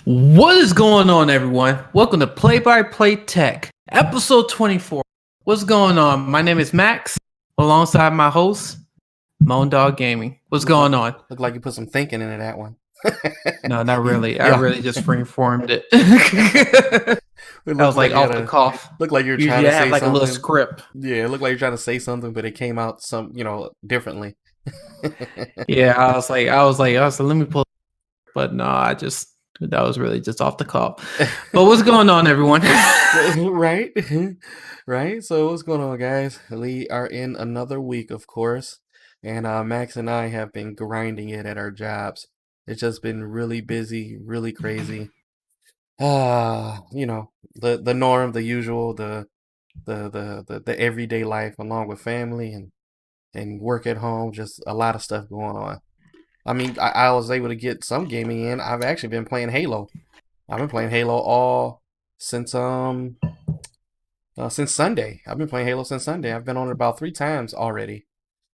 What is going on, everyone? Welcome to Play by Play Tech, episode 24. What's going on? My name is Max, alongside my host, Moan Dog Gaming. What's going on? Look like you put some thinking into that one. No, not really. I Yeah. really just free-formed it. I It was looked like you off had the cuff. looked like you're trying Usually to I have say like a little something. script. Yeah, it looked like you're trying to say something, but it came out differently. Yeah, I was like, let me pull. But no, that was really just off the cuff. But what's going on, everyone? Right? Right? So what's going on, guys? We are in another week, of course, and Max and I have been grinding it at our jobs. It's just been really busy, really crazy. The norm, the usual, the everyday life along with family and work at home, just a lot of stuff going on. I mean, I was able to get some gaming in. I've actually been playing Halo. I've been playing Halo all since since Sunday. I've been playing Halo since Sunday. I've been on it about 3 times already,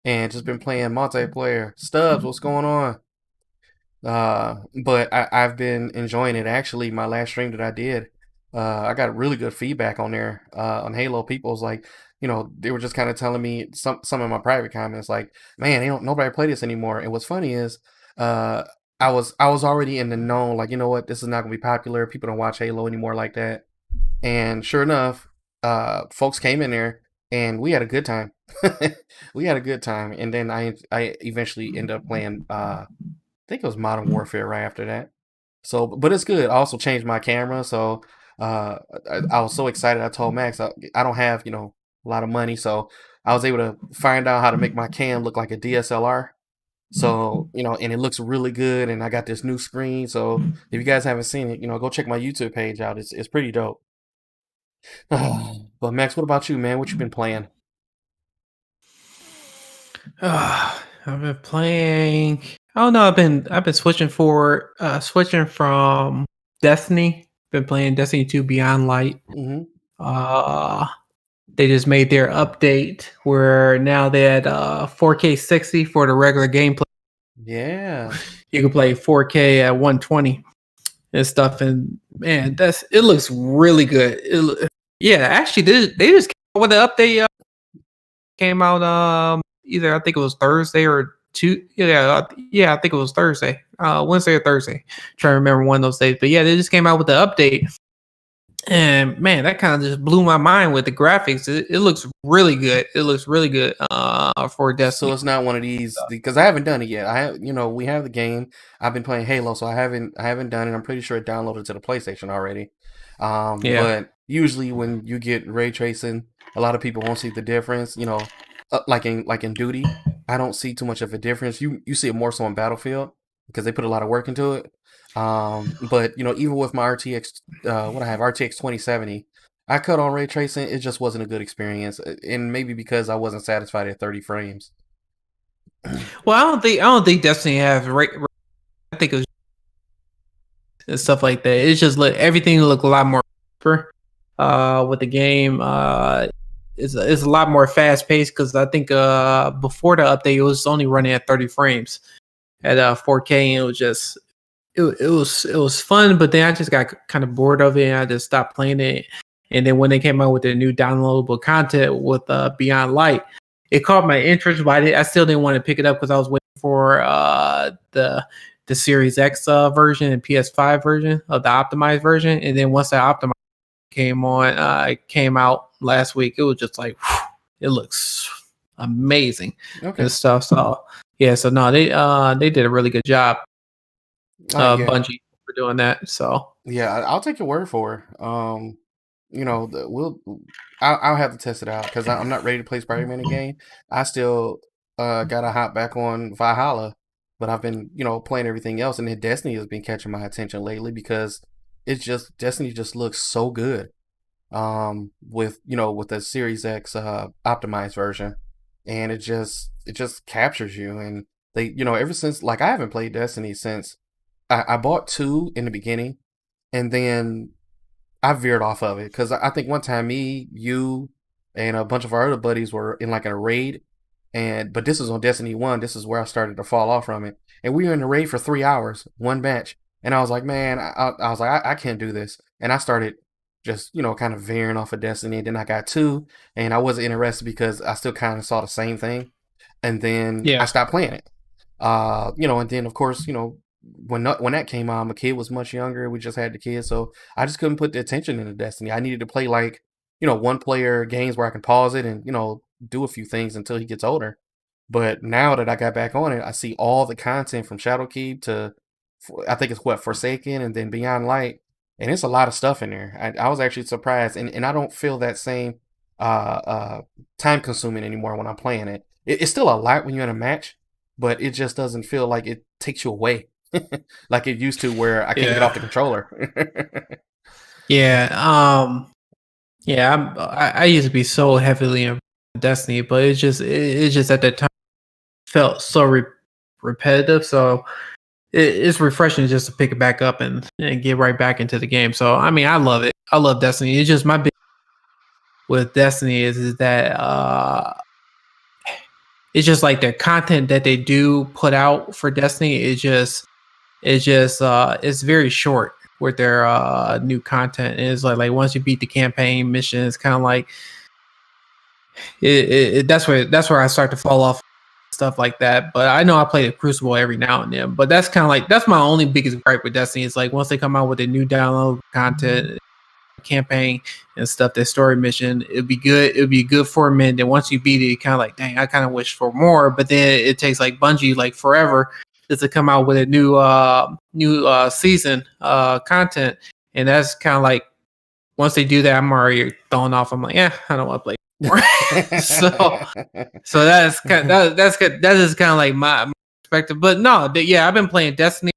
and just been playing multiplayer. Stubbs, what's going on? But I've been enjoying it. Actually, my last stream that I did, I got really good feedback on there on Halo. People's like, they were just kind of telling me some of my private comments, like, man, nobody play this anymore. And what's funny is, uh, I was already in the known, like, you know what, this is not gonna be popular. People don't watch Halo anymore like that. And sure enough, folks came in there and we had a good time. We had a good time, and then I eventually ended up playing. Think it was Modern Warfare right after that. So, but it's good. I also changed my camera, so I was so excited. I told Max I don't have a lot of money, so I was able to find out how to make my cam look like a DSLR. So and it looks really good. And I got this new screen. So if you guys haven't seen it, go check my YouTube page out. It's pretty dope. But Max, what about you, man? What you been playing? I've been playing. I don't know. I've been switching from Destiny. Been playing Destiny 2 Beyond Light. Hmm. Uh, they just made their update where now they had 4K 60 for the regular gameplay. Yeah. You can play 4K at 120 and stuff. And man, it looks really good. Yeah, actually, they just came out with the update. Came out either I think it was Thursday or two. Yeah, I think it was Thursday, Wednesday or Thursday. Trying to remember one of those days. But yeah, they just came out with the update. And man, that kind of just blew my mind with the graphics. It looks really good. It looks really good for Destiny. So it's not one of these because I haven't done it yet. I have, we have the game. I've been playing Halo, so I haven't done it. I'm pretty sure it downloaded to the PlayStation already. Yeah. But usually when you get ray tracing, a lot of people won't see the difference. Like in Duty, I don't see too much of a difference. You see it more so in Battlefield because they put a lot of work into it. But even with my RTX, what I have RTX 2070. I cut on ray tracing. It just wasn't a good experience, and maybe because I wasn't satisfied at 30 frames. Well, I don't think Destiny has I think it was and stuff like that. It's just let everything look a lot more with the game. It's a lot more fast paced because I think before the update it was only running at 30 frames at 4K, and it was fun. But then I just got kind of bored of it, and I just stopped playing it. And then when they came out with the new downloadable content with Beyond Light, it caught my interest, but I still didn't want to pick it up because I was waiting for the Series X version and PS5 version of the optimized version. And then once that optimized came out last week, it was just like it looks amazing and stuff. So yeah, so no, they did a really good job, Yeah. Bungie, for doing that. So Yeah, I'll take your word for it. I'll have to test it out because I'm not ready to play Spider-Man again. I still gotta hop back on Valhalla, but I've been playing everything else, and then Destiny has been catching my attention lately because Destiny just looks so good. With the Series X optimized version, and it just captures you. And they ever since, like, I haven't played Destiny since I bought 2 in the beginning, and then I veered off of it because I think one time me, you, and a bunch of our other buddies were in like a raid, but this was on Destiny 1. This is where I started to fall off from it, and we were in the raid for 3 hours, one match, And I was like, man, I was like, I can't do this. And I started just, kind of veering off of Destiny. And then I got two, and I wasn't interested because I still kind of saw the same thing. And then I Yeah. stopped playing it. And then of course, when that came out, my kid was much younger. We just had the kid, so I just couldn't put the attention into Destiny. I needed to play like, one player games where I can pause it and, do a few things until he gets older. But now that I got back on it, I see all the content from Shadowkeep to, I think it's what, Forsaken, and then Beyond Light, and it's a lot of stuff in there. I was actually surprised, and I don't feel that same time consuming anymore when I'm playing it. It's still a lot when you're in a match, but it just doesn't feel like it takes you away like it used to, where I can't get off Yeah. the controller. Yeah. I used to be so heavily in Destiny, but it just at that time felt so repetitive. So it's refreshing just to pick it back up and get right back into the game. So I mean, I love it. I love Destiny. It's just my big with Destiny is that it's just like the content that they do put out for Destiny it's very short with their new content. And it's like once you beat the campaign mission, it's kind of like that's where I start to fall off stuff like that. But I know I play the Crucible every now and then. But that's my only biggest gripe with Destiny. It's like once they come out with a new download content, campaign and stuff, that story mission, it'd be good for a minute. And once you beat it, kind of like, dang, I kind of wish for more. But then it takes like Bungie like forever just to come out with a new season content, and that's kind of like once they do that, I'm already thrown off. I'm like, yeah, I don't want to play more. so that's that's good. That is kind of like my perspective. But no, I've been playing Destiny.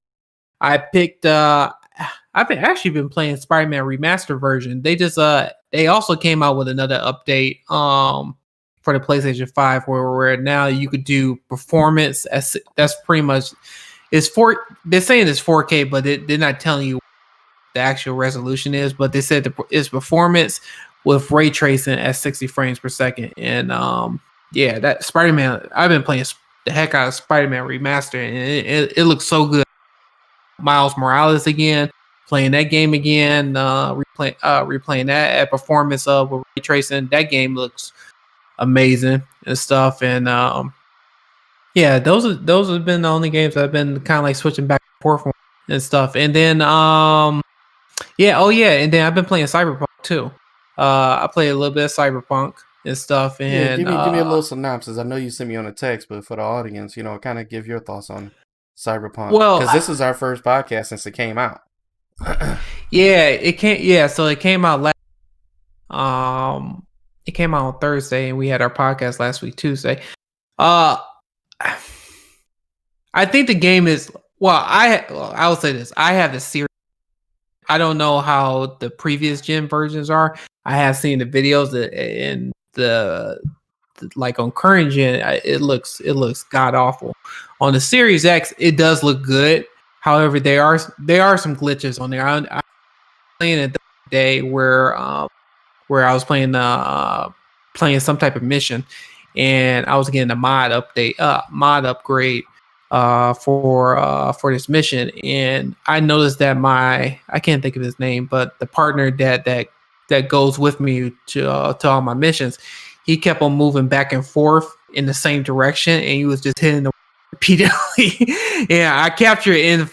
I picked I've actually been playing Spider-Man Remastered version. They also came out with another update for the PlayStation 5 where now you could do performance. That's pretty much they're saying it's 4K, but they're not telling you what the actual resolution is, but they said it's performance with ray tracing at 60 frames per second. And that Spider-Man, I've been playing the heck out of Spider-Man Remastered, and it looks so good. Miles Morales again, playing that game again, replaying that at performance with ray tracing. That game looks amazing and stuff. And those have been the only games I've been kind of like switching back and forth and stuff. And then and then I've been playing Cyberpunk too. I play a little bit of Cyberpunk and stuff. And give me a little synopsis. I know you sent me on a text, but for the audience, kind of give your thoughts on Cyberpunk, because this is our first podcast since it came out. It came out it came out on Thursday, and we had our podcast last week Tuesday. I think the game is I will say this. I have the series. I don't know how the previous gen versions are. I have seen the videos and the like on current gen, it looks god awful. On the Series X, it does look good. However, there are some glitches on there. I playing it the day where I was playing some type of mission, and I was getting a mod upgrade for this mission, and I noticed that I can't think of his name, but the partner that goes with me to all my missions, he kept on moving back and forth in the same direction, and he was just hitting the repeatedly. Yeah, I captured it in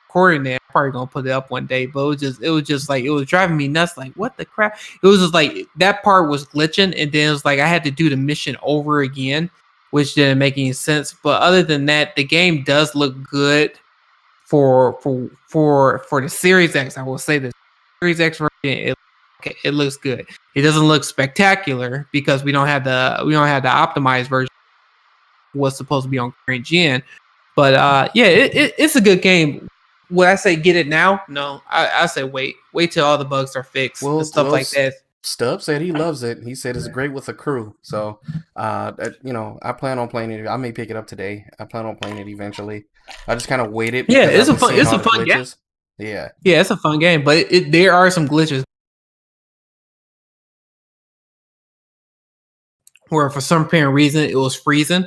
recording there. I'm probably gonna put it up one day, but it was just like, it was driving me nuts. Like, what the crap? It was just like that part was glitching, and then it was like I had to do the mission over again, which didn't make any sense. But other than that, the game does look good for the Series X. I will say the Series X version, it looks good. It doesn't look spectacular because we don't have the optimized version what's supposed to be on current gen. But it's a good game. Would I say get it now? No, I say wait till all the bugs are fixed and stuff like that. Stubbs said he loves it. He said it's great with a crew. So, I plan on playing it. I may pick it up today. I plan on playing it eventually. I just kind of waited. Yeah, it's a fun game. Yeah, it's a fun game, but there are some glitches where for some apparent reason it was freezing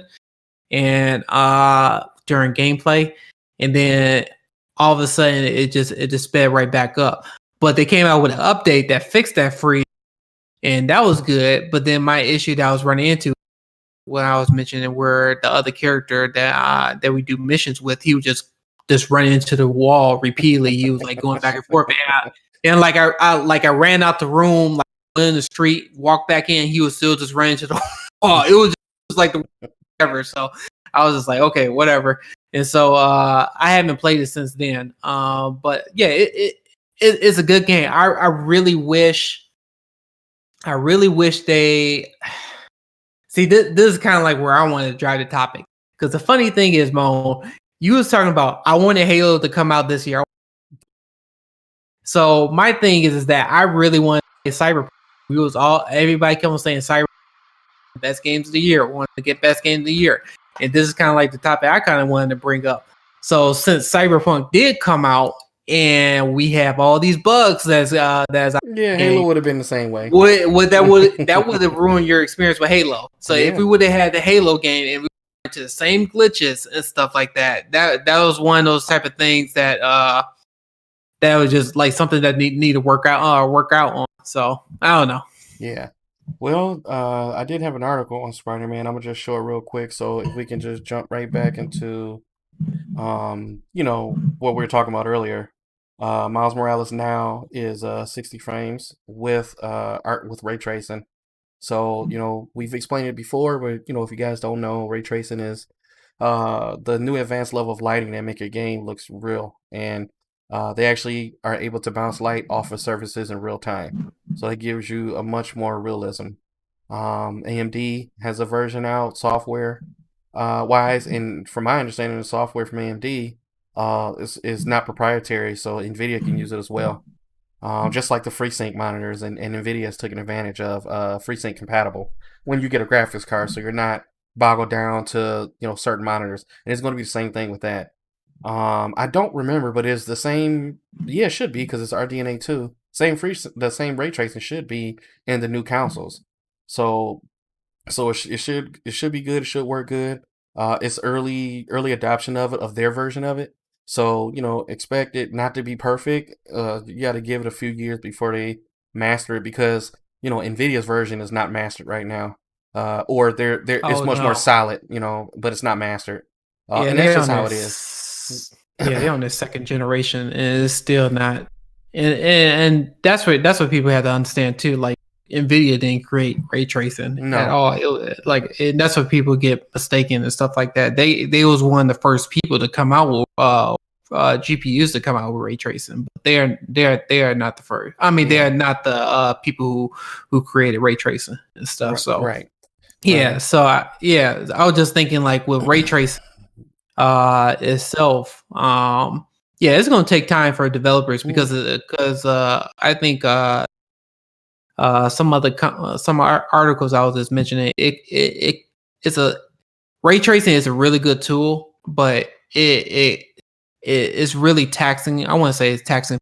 and during gameplay, and then all of a sudden it just sped right back up. But they came out with an update that fixed that freeze, and that was good. But then my issue that I was running into when I was mentioning where the other character that we do missions with, he would just run into the wall repeatedly. He was like going back and forth, and like I ran out the room, like in the street, walked back in, he was still just running to the wall. It was just like the whatever. So I was just like, okay, whatever. And so I haven't played it since then. But yeah, it's a good game. I really wish they see this is kind of like where I wanted to drive the topic. Because the funny thing is, Mo, you was talking about I wanted Halo to come out this year. So my thing is that I really want Cyberpunk. Everybody kept on saying Cyberpunk best games of the year. Wanted to get best game of the year. And this is kind of like the topic I kind of wanted to bring up. So since Cyberpunk did come out and we have all these bugs Halo would have been the same way. That would have ruined your experience with Halo. So if we would have had the Halo game and we went to the same glitches and stuff like that was one of those type of things that was just like something that need to work out on. So I don't know. Yeah. Well, I did have an article on Spider-Man. I'm gonna just show it real quick. So if we can just jump right back into, what we were talking about earlier. Miles Morales now is 60 frames with ray tracing. So we've explained it before, but if you guys don't know, ray tracing is the new advanced level of lighting that make your game looks real, and they actually are able to bounce light off of surfaces in real time. So it gives you a much more realism. AMD has a version out software wise, and from my understanding, the software from AMD is not proprietary, so NVIDIA can use it as well. Just like the FreeSync monitors, and NVIDIA has taken advantage of FreeSync compatible when you get a graphics card, so you're not boggled down to certain monitors. And it's going to be the same thing with that. I don't remember, but it's the same. Yeah, it should be because it's RDNA 2. The same ray tracing should be in the new consoles. So it should be good. It should work good. It's early adoption of their version of it. So expect it not to be perfect. You got to give it a few years before they master it, because NVIDIA's version is not mastered right now. Or it's much more solid. But it's not mastered. And that's just how it is. Yeah, they're on the second generation, and it's still not. And that's what people have to understand too. Like NVIDIA didn't create ray tracing at all. That's what people get mistaken and stuff like that. They was one of the first people to come out with GPUs to come out with ray tracing, but they are not the first. I mean, they are not the people who created ray tracing and stuff. Right, so right. Yeah, right. So I was just thinking like with ray tracing itself, it's going to take time for developers because I think some articles I was just mentioning, it's a ray tracing is a really good tool, but it's really taxing. I want to say it's taxing,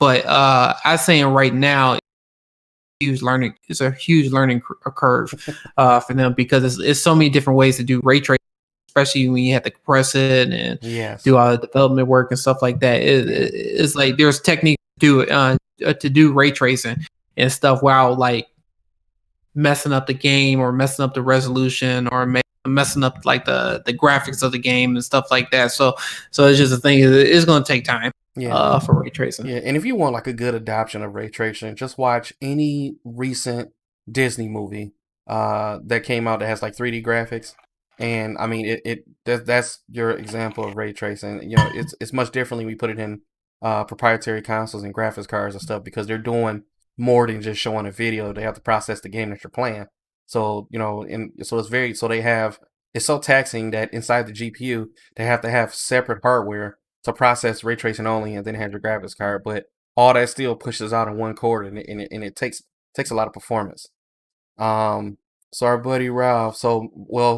but I'm saying right now it's a huge learning curve for them, because it's so many different ways to do ray tracing, especially when you have to compress it and do all the development work and stuff like that. It's like there's techniques to do ray tracing and stuff without like messing up the game or messing up the resolution or messing up like the graphics of the game and stuff like that. So it's just a thing. It's going to take time. For ray tracing. Yeah, and if you want like a good adoption of ray tracing, just watch any recent Disney movie that came out that has like 3D graphics. And I mean, that's your example of ray tracing. It's much differently. We put it in proprietary consoles and graphics cards and stuff, because they're doing more than just showing a video. They have to process the game that you're playing. So it's so taxing that inside the GPU they have to have separate hardware to process ray tracing only, and then have your graphics card. But all that still pushes out in one cord, and it takes a lot of performance. So our buddy Ralph,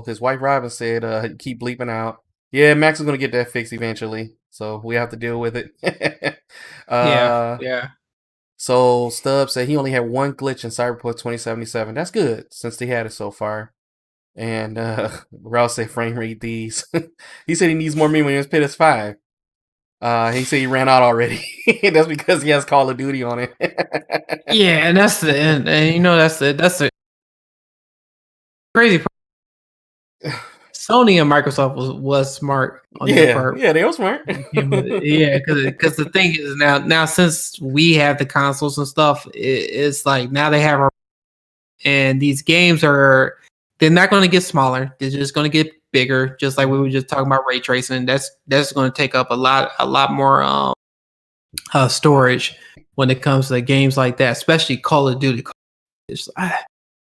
his wife Robin said, keep bleeping out. Yeah, Max is gonna get that fixed eventually, so we have to deal with it. Yeah. So Stubbs said he only had one glitch in Cyberpunk 2077. That's good, since they had it so far. And Ralph said frame rate these. He said he needs more memory in his PS5. He said he ran out already. That's because he has Call of Duty on it. Yeah, and and you know that's the crazy part. Sony and Microsoft was smart on their part. Yeah, they were smart. Yeah, because the thing is now since we have the consoles and stuff, it's like now they have and these games they're not going to get smaller. They're just going to get bigger. Just like we were just talking about ray tracing. That's going to take up a lot more storage when it comes to games like that, especially Call of Duty.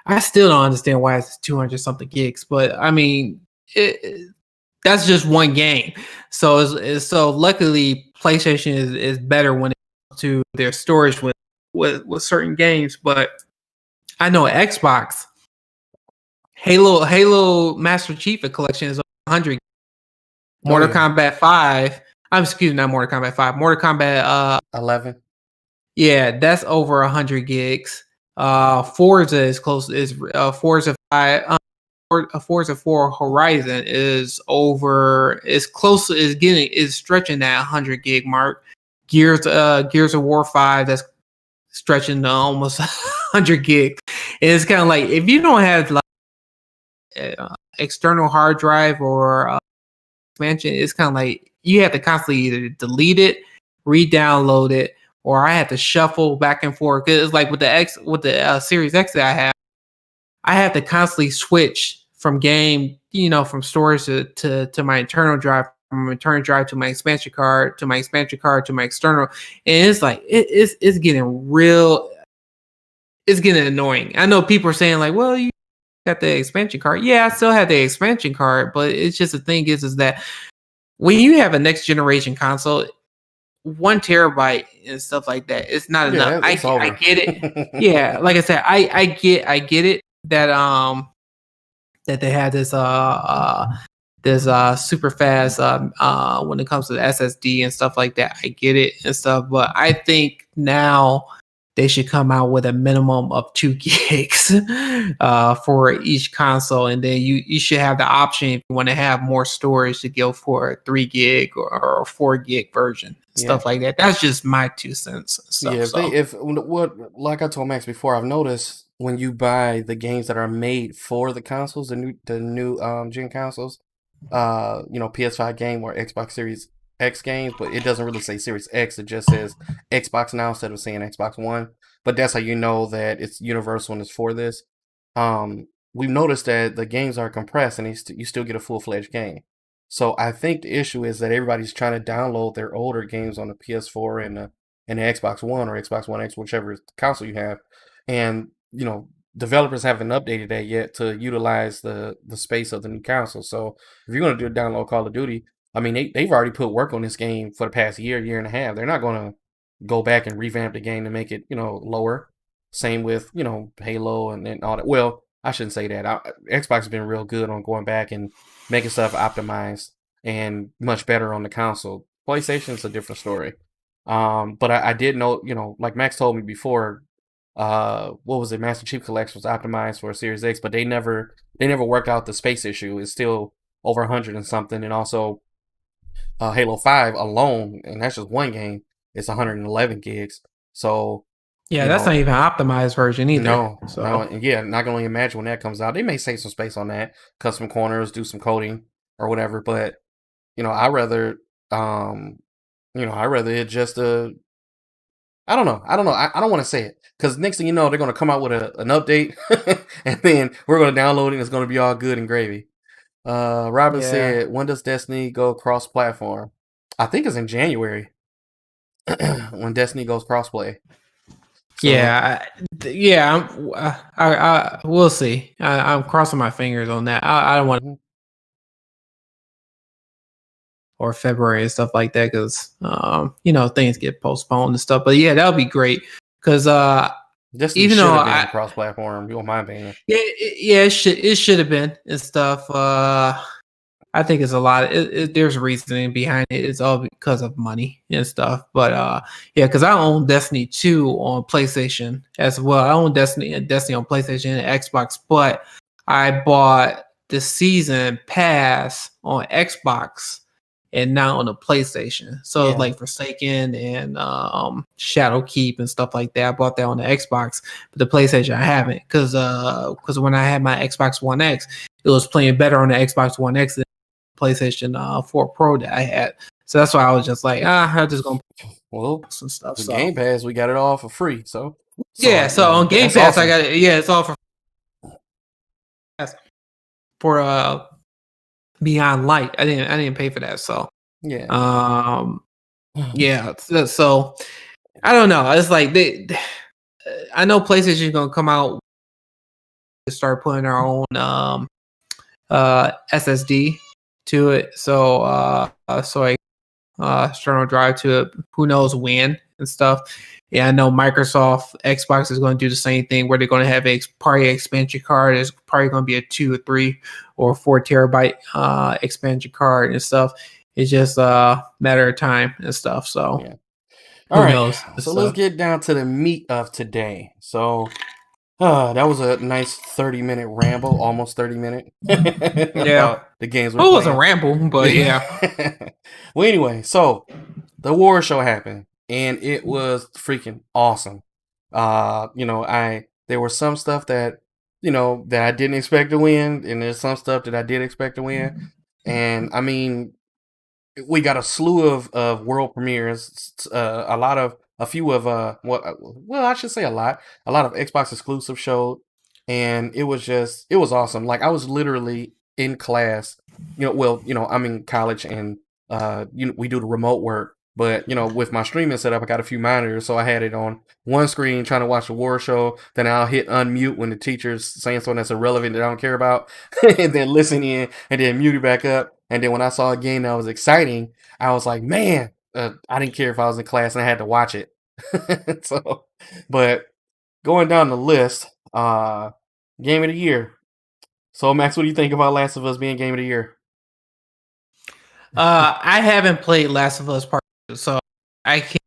I still don't understand why it's 200 something gigs, but I mean, that's just one game. So luckily, PlayStation is better when it comes to their storage with certain games. But I know Xbox, Halo Master Chief Collection is 100. Mortal Kombat 5. Excuse me, not Mortal Kombat 5. Mortal Kombat 11. Yeah, that's over 100 gigs. Forza is close. Is Forza 5? Forza 4 Horizon is over. Is close. Is stretching that 100 gig mark. Gears of War 5. That's stretching to almost 100 gig. And it's kind of like if you don't have like external hard drive or expansion, it's kind of like you have to constantly either delete it, re-download it, or I have to shuffle back and forth. Cause it's like with the Series X that I have to constantly switch from from storage to my internal drive, from my internal drive to my expansion card, to my expansion card to my external, and it's like it's getting real. It's getting annoying. I know people are saying like, well, you got the expansion card. Yeah, I still have the expansion card, but it's just the thing is that when you have a next generation console, 1 terabyte and stuff like that, it's not enough. I get it. Yeah, like I said, I get it that that they had this super fast when it comes to the SSD and stuff like that. I get it and stuff, but I think now they should come out with a minimum of 2 gigs for each console, and then you should have the option if you want to have more storage to go for a 3 gig or a 4 gig version, stuff like that. That's just my 2 cents. Stuff, like I told Max before, I've noticed when you buy the games that are made for the consoles, the new gen consoles, PS5 game or Xbox Series X games, but it doesn't really say Series X. It just says Xbox now instead of saying Xbox One. But that's how you know that it's universal and it's for this. We've noticed that the games are compressed and you still get a full-fledged game. So I think the issue is that everybody's trying to download their older games on the PS4 and the Xbox One or Xbox One X, whichever console you have, and developers haven't updated that yet to utilize the space of the new console. So if you're going to do a download Call of Duty, I mean, they've already put work on this game for the past year and a half. They're not going to go back and revamp the game to make it, lower. Same with, Halo and all that. Well, I shouldn't say that. Xbox has been real good on going back and making stuff optimized and much better on the console. PlayStation's a different story. But I did know, like Max told me before, what was it? Master Chief Collection was optimized for a Series X, but they never worked out the space issue. It's still over 100 and something, and also Halo 5 alone, and that's just one game, it's 111 gigs. So yeah, that's not even an optimized version either. No, and yeah, not gonna imagine when that comes out. They may save some space on that, cut some corners, do some coding or whatever. But I rather it just I don't know. I don't want to say it because next thing you know, they're going to come out with an update and then we're going to download it and it's going to be all good and gravy. Robin said, when does Destiny go cross-platform? I think it's in January when Destiny goes cross-play. So, I we'll see. I'm crossing my fingers on that. I don't want or February and stuff like that because things get postponed and stuff. But yeah, that would be great because even though I cross-platform, you don't mind being it should have been and stuff. I think it's a lot. There's reasoning behind it. It's all because of money and stuff. But because I own Destiny 2 on PlayStation as well. I own Destiny on PlayStation and Xbox, but I bought the season pass on Xbox and not on the PlayStation. So Yeah. it's like Forsaken and Shadow Keep and stuff like that. I bought that on the Xbox, but the PlayStation I haven't because when I had my Xbox One X, it was playing better on the Xbox One X than PlayStation 4 Pro that I had. So that's why I was just like, I'm just gonna Well, put some stuff. the So Game Pass, we got it all for free. So yeah, so on Game that's Pass awesome. I got it. Yeah, it's all for Beyond Light. I didn't pay for that. So Yeah. yeah. So I don't know. It's like I know PlayStation is gonna come out to start putting our own SSD to it. So external drive to it. Who knows when and stuff. Yeah, I know Microsoft Xbox is going to do the same thing where they're going to have a probably expansion card. It's probably going to be a 2 or 3 or 4 terabyte expansion card and stuff. It's just a matter of time and stuff. So yeah. Who knows? So let's get down to the meat of today. So that was a nice 30-minute ramble, almost 30-minute. Yeah. The games It was a ramble, but yeah. Well, anyway, so the war show happened, and it was freaking awesome. There was some stuff that that I didn't expect to win, and there's some stuff that I did expect to win. And I mean, we got a slew of world premieres, a few of I should say a lot of Xbox exclusive showed, and it was awesome. Like, I was literally in class, I'm in college, and we do the remote work, but with my streaming setup, I got a few monitors, so I had it on one screen trying to watch the war show. Then I'll hit unmute when the teacher's saying something that's irrelevant that I don't care about, and then listen in, and then mute it back up. And then when I saw a game that was exciting, I was like, man, I didn't care if I was in class and I had to watch it. But going down the list, game of the year. So, Max, what do you think about Last of Us being game of the year? I haven't played Last of Us Part 2, so I can't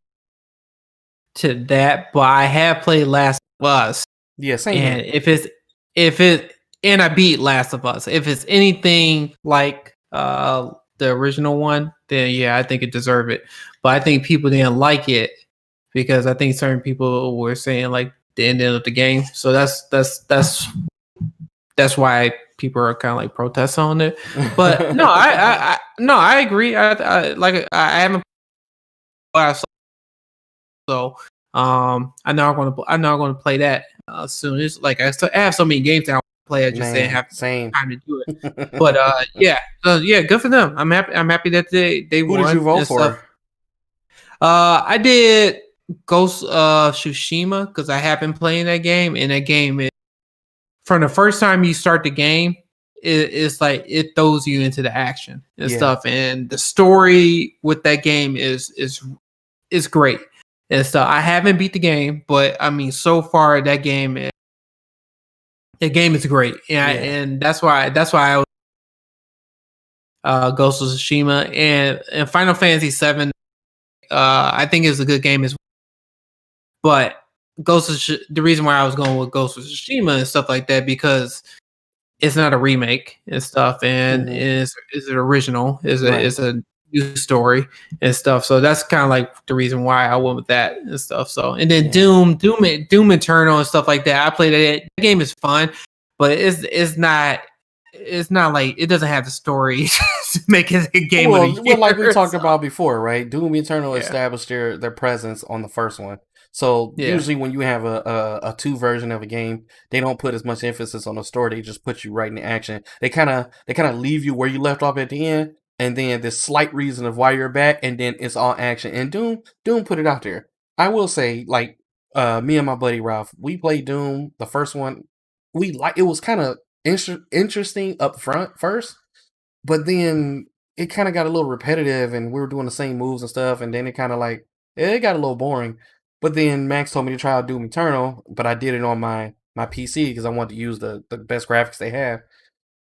to that, but I have played Last of Us. Yeah, same and here. And I beat Last of Us. If it's anything like the original one, then yeah, I think it deserved it. But I think people didn't like it because I think certain people were saying like the ending of the game. So that's why people are kind of like protesting on it. But no, I agree. I haven't. So I know I'm going to play that soon. It's like I have so many games that I want to play. I just didn't have time to do it. But yeah, good for them. I'm happy that they Who won. did you vote for? I did Ghost of Tsushima because I have been playing that game, and that game is, from the first time you start the game, it's like it throws you into the action and stuff, and the story with that game is great and stuff. I haven't beat the game, but I mean, so far that game is great, and that's why I was Ghost of Tsushima and Final Fantasy VII. I think is a good game as well. But the reason why I was going with Ghost of Tsushima and stuff like that because it's not a remake and stuff, and is an original, is a new story and stuff. So that's kind of like the reason why I went with that and stuff. So and then Doom Eternal and stuff like that. I played it. The game is fun, but it's not like it doesn't have the story to make it a game of the year. Well, like we talked about before, right? Doom Eternal established their presence on the first one. So usually when you have a 2 version of a game, they don't put as much emphasis on the story. They just put you right in the action. They kind of leave you where you left off at the end, and then this slight reason of why you're back, and then it's all action. And Doom put it out there. I will say, like, me and my buddy Ralph, we played Doom, the first one. It was kind of interesting up front first, but then it kind of got a little repetitive, and we were doing the same moves and stuff, and then it kind of like it got a little boring. But then Max told me to try out Doom Eternal, but I did it on my PC because I wanted to use the best graphics they have,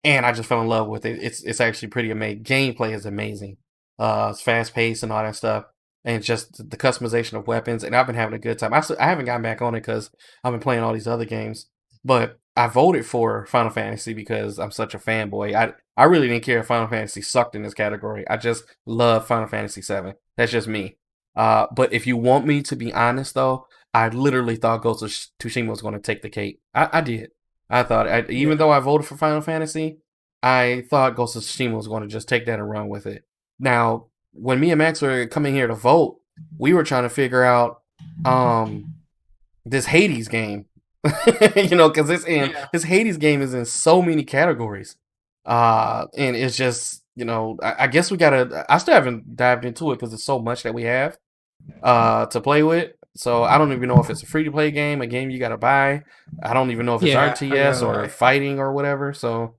and I just fell in love with it. It's actually pretty amazing. Gameplay is amazing. It's fast paced and all that stuff, and just the customization of weapons. And I've been having a good time. I haven't gotten back on it because I've been playing all these other games, but I voted for Final Fantasy because I'm such a fanboy. I really didn't care if Final Fantasy sucked in this category. I just love Final Fantasy 7. That's just me. But if you want me to be honest, though, I literally thought Ghost of Tsushima was going to take the cake. I did. I thought, even though I voted for Final Fantasy, I thought Ghost of Tsushima was going to just take that and run with it. Now, when me and Max were coming here to vote, we were trying to figure out this Hades game. Because this Hades game is in so many categories. And it's just, I guess I still haven't dived into it because there's so much that we have to play with. So I don't even know if it's a free to play game, a game you gotta buy. I don't even know if it's RTS or fighting or whatever. So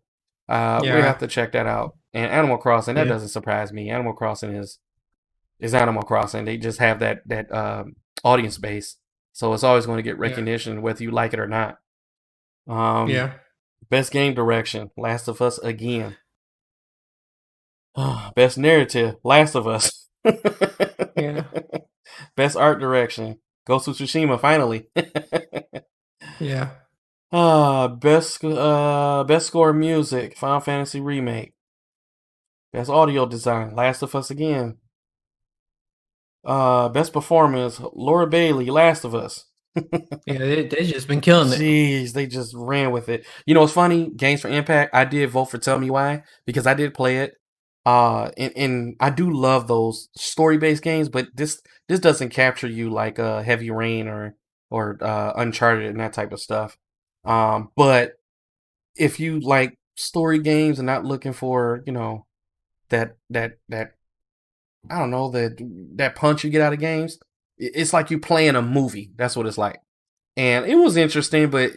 we have to check that out. And Animal Crossing, that doesn't surprise me. Animal Crossing is Animal Crossing. They just have that audience base, so it's always going to get recognition whether you like it or not. Best game direction, Last of Us again. Best narrative, Last of Us. Best art direction, Ghost of Tsushima, finally. Best score music, Final Fantasy Remake. Best audio design, Last of Us again. Best performance, Laura Bailey, Last of Us. They just been killing it. Jeez, they just ran with it. It's funny, Games for Impact, I did vote for Tell Me Why, because I did play it. And I do love those story-based games, but this doesn't capture you like Heavy Rain or Uncharted and that type of stuff. But if you like story games and not looking for, that I don't know, that punch you get out of games, it's like you playing a movie. That's what it's like. And it was interesting, but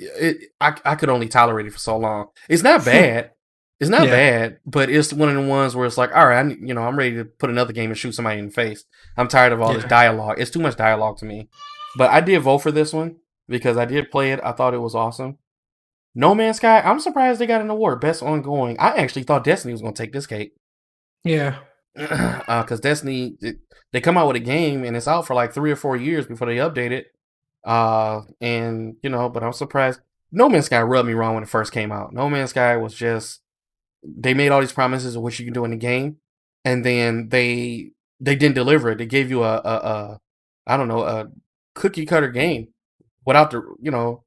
I could only tolerate it for so long. It's not bad. It's not bad, but it's one of the ones where it's like, all right, I'm ready to put another game and shoot somebody in the face. I'm tired of all this dialogue. It's too much dialogue to me. But I did vote for this one because I did play it. I thought it was awesome. No Man's Sky, I'm surprised they got an award, Best Ongoing. I actually thought Destiny was going to take this cake. Yeah. Because Destiny, they come out with a game and it's out for like 3 or 4 years before they update it. But I'm surprised. No Man's Sky rubbed me wrong when it first came out. No Man's Sky was just, they made all these promises of what you can do in the game, and then they didn't deliver it. They gave you a cookie cutter game without the,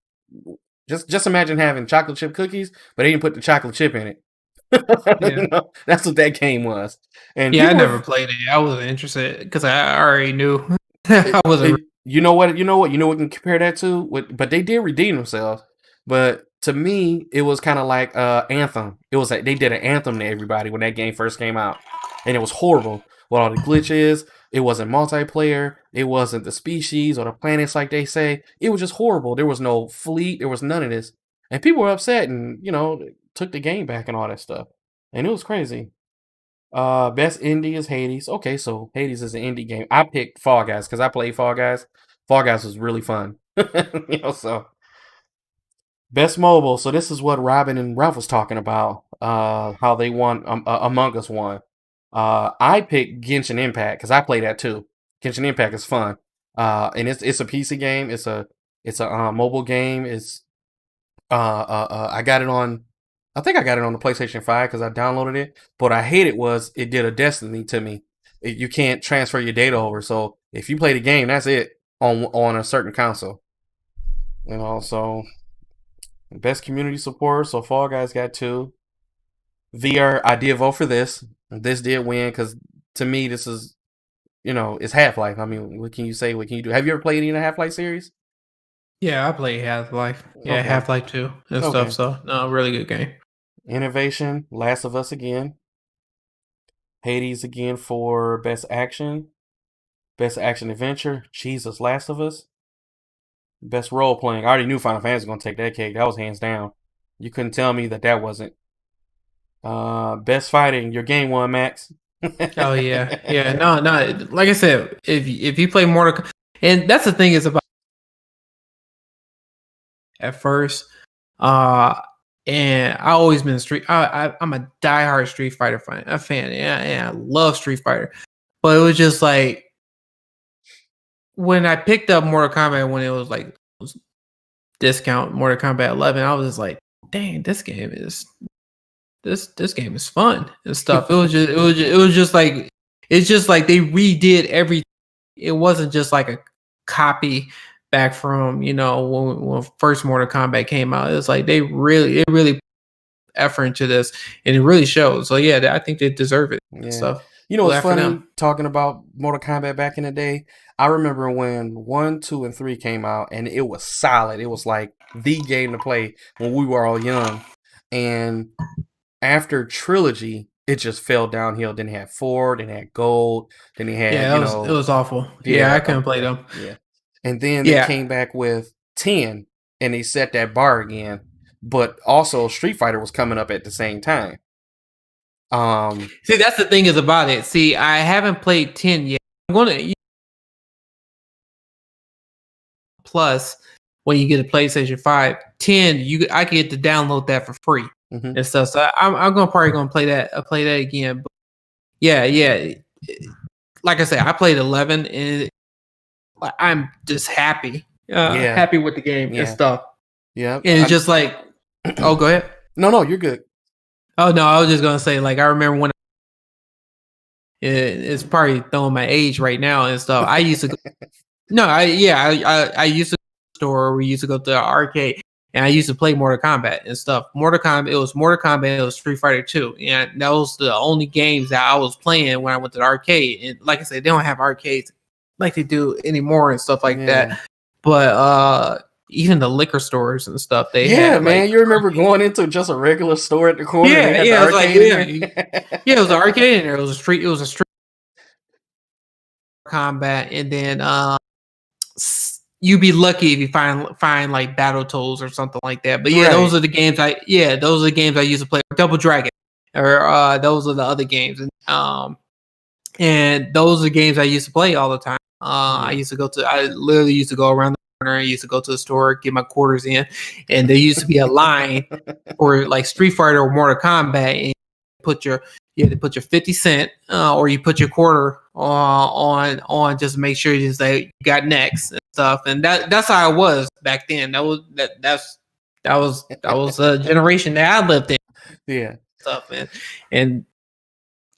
just imagine having chocolate chip cookies, but they didn't put the chocolate chip in it. That's what that game was. And I never played it. I wasn't interested because I already knew I wasn't. You know what we can compare that to? But they did redeem themselves. But to me, it was kind of like Anthem. It was like they did an Anthem to everybody when that game first came out, and it was horrible with all the glitches. It wasn't multiplayer. It wasn't the species or the planets like they say. It was just horrible. There was no fleet. There was none of this, and people were upset and took the game back and all that stuff, and it was crazy. Best indie is Hades. Okay, so Hades is an indie game. I picked Fall Guys because I played Fall Guys. Fall Guys was really fun. So best mobile. So this is what Robin and Ralph was talking about. How they won. Among Us won. I picked Genshin Impact because I play that too. Genshin Impact is fun. And it's a PC game. It's a mobile game. It's I got it on. I think I got it on the PlayStation 5 because I downloaded it. But what I hated was it did a Destiny to me. You can't transfer your data over. So if you play the game, that's it on a certain console. So best community support. So Fall Guys got 2. VR, I did vote for this. This did win because to me, this is, it's Half-Life. I mean, what can you say? What can you do? Have you ever played any of the Half-Life series? Yeah, I played Half-Life. Yeah, okay. Half-Life 2 and stuff. So, no, really good game. Innovation, Last of Us again. Hades again for Best Action. Best Action Adventure, Jesus, Last of Us. Best Role Playing. I already knew Final Fantasy was going to take that cake. That was hands down. You couldn't tell me that wasn't. Best Fighting, your game won, Max. Oh, yeah. No. Like I said, if you play Mortal Kombat, and that's the thing is about at first, and I always been I'm a diehard Street Fighter fan. And I love Street Fighter, but it was just like when I picked up Mortal Kombat when it was like discount Mortal Kombat 11. I was just like, dang, this game is fun and stuff. It was just like it's just like they redid every. It wasn't just like a copy back from when first Mortal Kombat came out. It's like it really put effort into this, and it really shows. So yeah, I think they deserve it. Yeah. So You know what's funny talking about Mortal Kombat back in the day? I remember when 1, 2, and 3 came out, and it was solid. It was like the game to play when we were all young. And after Trilogy, it just fell downhill. Then they had 4, then they had Gold, then they had it was awful. Yeah, I couldn't play them. Yeah, and then they came back with 10, and they set that bar again. But also Street Fighter was coming up at the same time. See, that's the thing is about it. See, I haven't played 10 yet. I'm gonna plus when you get a PlayStation 5, 10 I can get to download that for free and stuff. So I'm probably gonna play that again. But yeah. Like I said, I played 11 and I'm just happy. Happy with the game and stuff. Yeah. And it's just like oh, go ahead. No, you're good. Oh no, I was just gonna say, like, I remember when it's probably throwing my age right now and stuff. I used to go, I used to go to the store. We used to go to the arcade, and I used to play Mortal Kombat and stuff. It was Mortal Kombat. It was Street Fighter 2, and that was the only games that I was playing when I went to the arcade. And like I said, they don't have arcades like they do anymore and stuff like that. But even the liquor stores and stuff, they had, man. You remember going into just a regular store at the corner? It was like it was an arcade in there. It was a street combat, and then you'd be lucky if you find like Battletoads or something like that. But those are the games I used to play. Double Dragon, or those are the other games, and those are the games I used to play all the time. I literally used to go around the corner. I used to go to the store, get my quarters in, and there used to be a line for like Street Fighter or Mortal Kombat, and you had to put your 50 cent or you put your quarter on just to make sure you got next and stuff. And that's how it was back then. That was a generation that I lived in. Yeah. Stuff and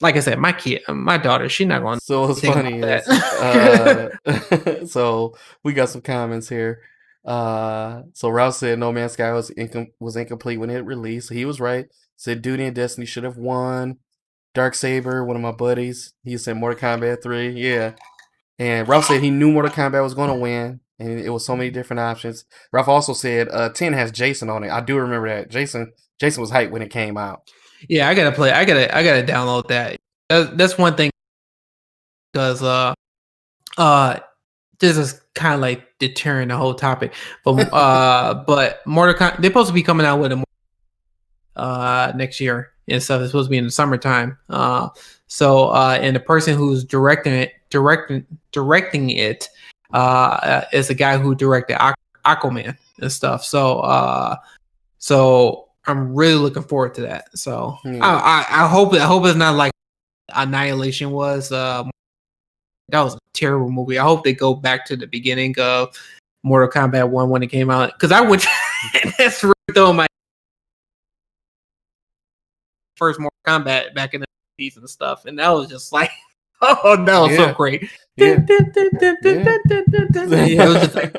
like I said, my daughter, she's not going to. So it's funny. So we got some comments here. So Ralph said No Man's Sky was incomplete when it released. He was right. Said Duty and Destiny should have won. Dark Saber, one of my buddies, he said Mortal Kombat 3. Yeah. And Ralph said he knew Mortal Kombat was going to win, and it was so many different options. Ralph also said 10 has Jason on it. I do remember that. Jason was hyped when it came out. Yeah, I gotta download that. That's one thing, because this is kind of like deterring the whole topic. But but Mortal Kombat, they're supposed to be coming out with a next year and stuff. It's supposed to be in the summertime. And the person who's directing it is a guy who directed Aquaman and stuff. So I'm really looking forward to that. So I hope it's not like Annihilation was. That was a terrible movie. I hope they go back to the beginning of Mortal Kombat 1 when it came out, because I went that's really throwing my first Mortal Kombat back in the 80s and stuff, and that was just like, oh, that was so great. It was just like,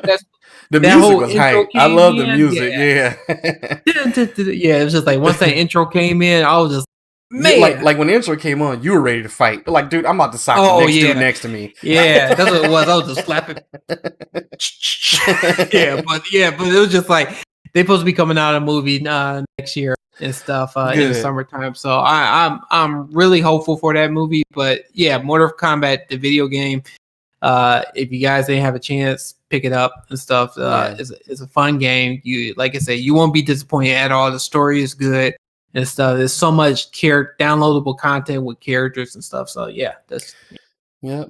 the music was hype. I love the music. Yeah. It was just like once that intro came in, I was just, man, like when the intro came on, you were ready to fight. Like, dude, I'm about to sock the next dude next to me. Yeah, that's what it was. I was just slapping. but it was just like they're supposed to be coming out a movie next year and stuff in the summertime. So I'm really hopeful for that movie. But yeah, Mortal Kombat, the video game. If you guys didn't have a chance, pick it up and stuff. It's a fun game. You, like I said, you won't be disappointed at all. The story is good and stuff. There's so much downloadable content with characters and stuff. So yeah,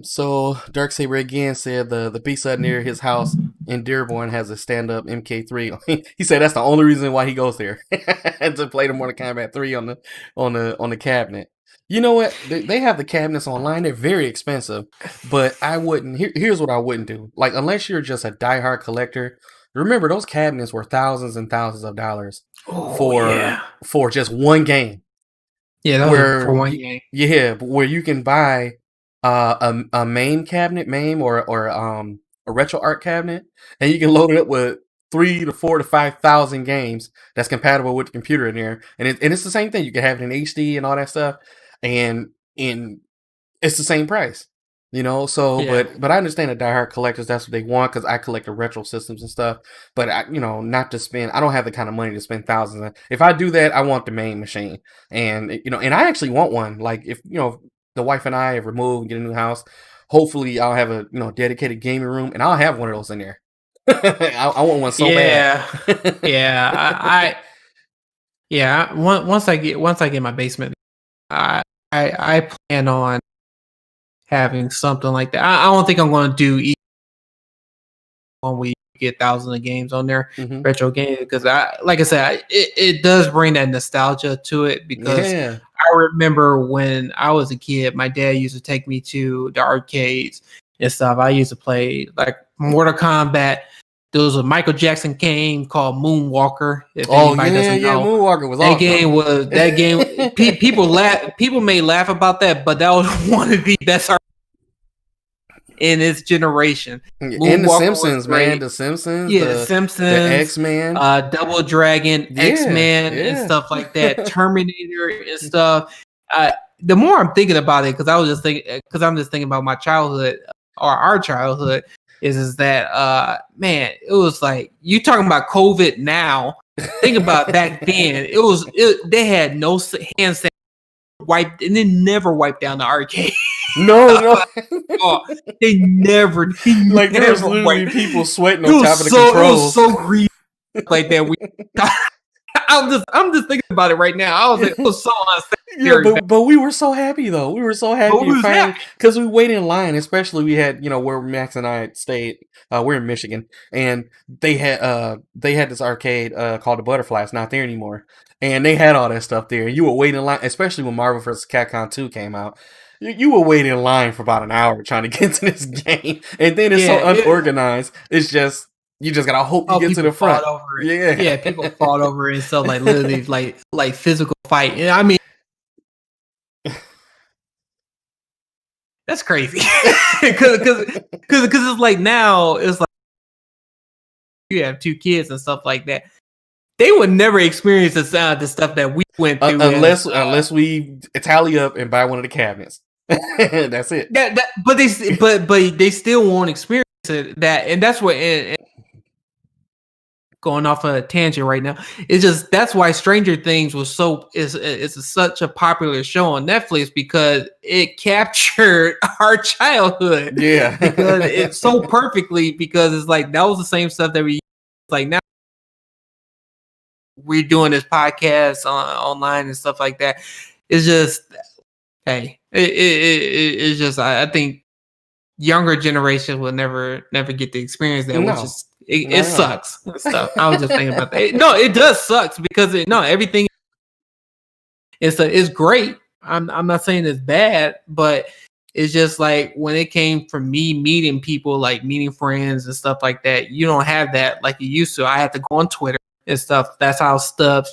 So Darksaber again said the pizza Hut near his house in Dearborn has a stand-up MK3. He said that's the only reason why he goes there to play the Mortal Kombat 3 on the cabinet. You know what? They have the cabinets online. They're very expensive, but I wouldn't. Here's what I wouldn't do. Like, unless you're just a diehard collector, remember those cabinets were thousands and thousands of dollars Oh for yeah, just one game. yeah. That was for Where one game. where you can buy a main cabinet, a retro art cabinet, and you can load it up with 3 to 4 to 5,000 games that's compatible with the computer in there, and it's the same thing. You can have it in HD and all that stuff, and in it's the same price, you know. So, Yeah, but I understand the diehard collectors. That's what they want because I collect the retro systems and stuff. But I, not to spend. I don't have the kind of money to spend thousands. If I do that, I want the main machine, and and I actually want one. Like if the wife and I have removed and get a new house, hopefully I'll have a dedicated gaming room, and I'll have one of those in there. I want one so bad. yeah, yeah. Yeah. Once I get my basement, I I plan on having something like that. I don't think I'm going to do when we get thousands of games on there, Hmm. retro games, because like I said, it does bring that nostalgia to it because Yeah. I remember when I was a kid, my dad used to take me to the arcades and stuff. I used to play like Mortal Kombat. There was a Michael Jackson game called Moonwalker. If Oh anybody yeah, doesn't yeah. know, Moonwalker was that awesome. game was that game. People laugh. People may laugh about that, but that was one of the best in its generation. And the Moonwalker Simpsons, was great. man. The Simpsons, Yeah, the the Simpsons, X-Men. Double Dragon, Yeah, X-Men, and yeah. stuff like that, Terminator and stuff. The more I'm thinking about it, because I'm just thinking about my childhood or our childhood, is that man, it was like you talking about COVID now. Think about back then. They had no hand sanitizer wiped, and then never wiped down the arcade. No. Oh, they never Like there was literally wiped. people sweating It on was top of the so controls. green like that. I'm just thinking about it right now. I was like, it was so Yeah, unnecessary. but we were so happy though. We were so happy But we to was finally happy. because we waited in line. Especially we had where Max and I stayed. We're in Michigan, and they had this arcade called the Butterfly. It's not there anymore, and they had all that stuff there. You were waiting in line, especially when Marvel vs. Capcom 2 came out. You were waiting in line for about an hour trying to get to this game, and then it's so unorganized. It's just you just gotta hope you get to the front. Over it. Yeah, Yeah, people fought over it and stuff like literally like physical fight. And I mean, that's crazy because it's like now it's like you have 2 kids and stuff like that. They would never experience the stuff that we went through unless we tally up and buy one of the cabinets. That's it. But they still won't experience it. And that's what. And going off a tangent right now, it's just that's why Stranger Things was such a popular show on Netflix because it captured our childhood. Yeah, because it's so perfectly because it's like that was the same stuff that we like now. We're doing this podcast online and stuff like that. It's just, hey, it's just. I think younger generations will never get to experience that, which is it sucks. Stuff. I was just thinking about that. No, it does sucks because everything is great. I'm not saying it's bad, but it's just like when it came from me meeting people, like meeting friends and stuff like that. You don't have that like you used to. I had to go on Twitter and stuff. That's how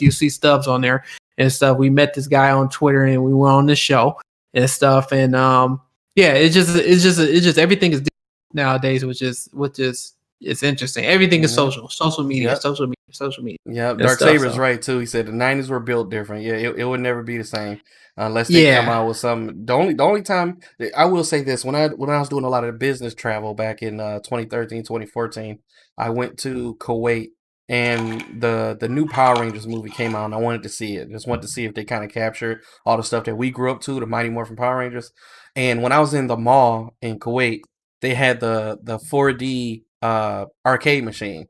you see Stubbs on there and stuff. We met this guy on Twitter and we went on the show and stuff. And yeah, it's just everything is nowadays, which is it's interesting. Everything is social media. Yeah, Dark Saber's right too. He said the 90s were built different. Yeah, it would never be the same unless they come out with some. The only time I will say this when I was doing a lot of business travel back in 2013, 2014, I went to Kuwait and the new Power Rangers movie came out and I wanted to see it. Just wanted to see if they kind of captured all the stuff that we grew up to, the Mighty Morphin Power Rangers. And when I was in the mall in Kuwait, they had the 4D arcade machine.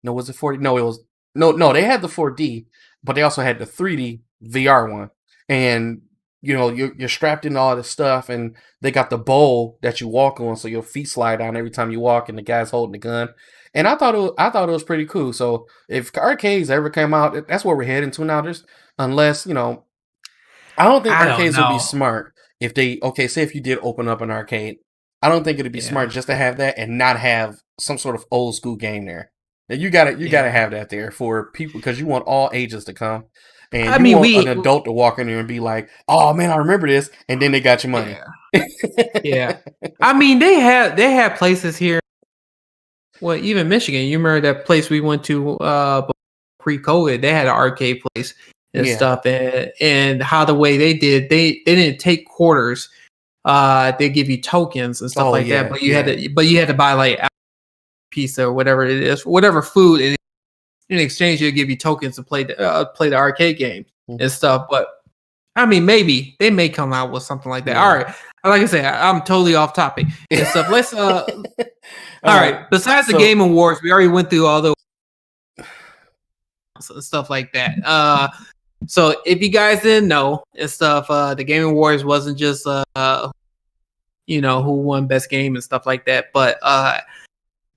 No, was it 4D? No, it was no. They had the 4D, but they also had the 3D VR one. And you're strapped into all this stuff, and they got the bowl that you walk on, so your feet slide down every time you walk, and the guy's holding the gun. And I thought it was pretty cool. So if arcades ever come out, that's what we're heading to now. Unless I don't think arcades would be smart if they say if you did open up an arcade. I don't think it'd be smart just to have that and not have some sort of old school game there. And you gotta have that there for people because you want all ages to come, and I you mean, want an adult to walk in there and be like, "Oh man, I remember this," and then they got your money. Yeah. I mean, they had places here. Well, even Michigan. You remember that place we went to pre-COVID? They had an arcade place and stuff, and how the way they did, they didn't take quarters. They give you tokens and stuff like that, but you had to buy like a pizza or whatever it is, whatever food, and in exchange they'll give you tokens to play the arcade game and stuff. But I mean, maybe they may come out with something like that. All right, like I said, I'm totally off topic and stuff. Let's all right. Besides the Game Awards, we already went through all those stuff like that. So if you guys didn't know and stuff, the Game Awards wasn't just who won best game and stuff like that, but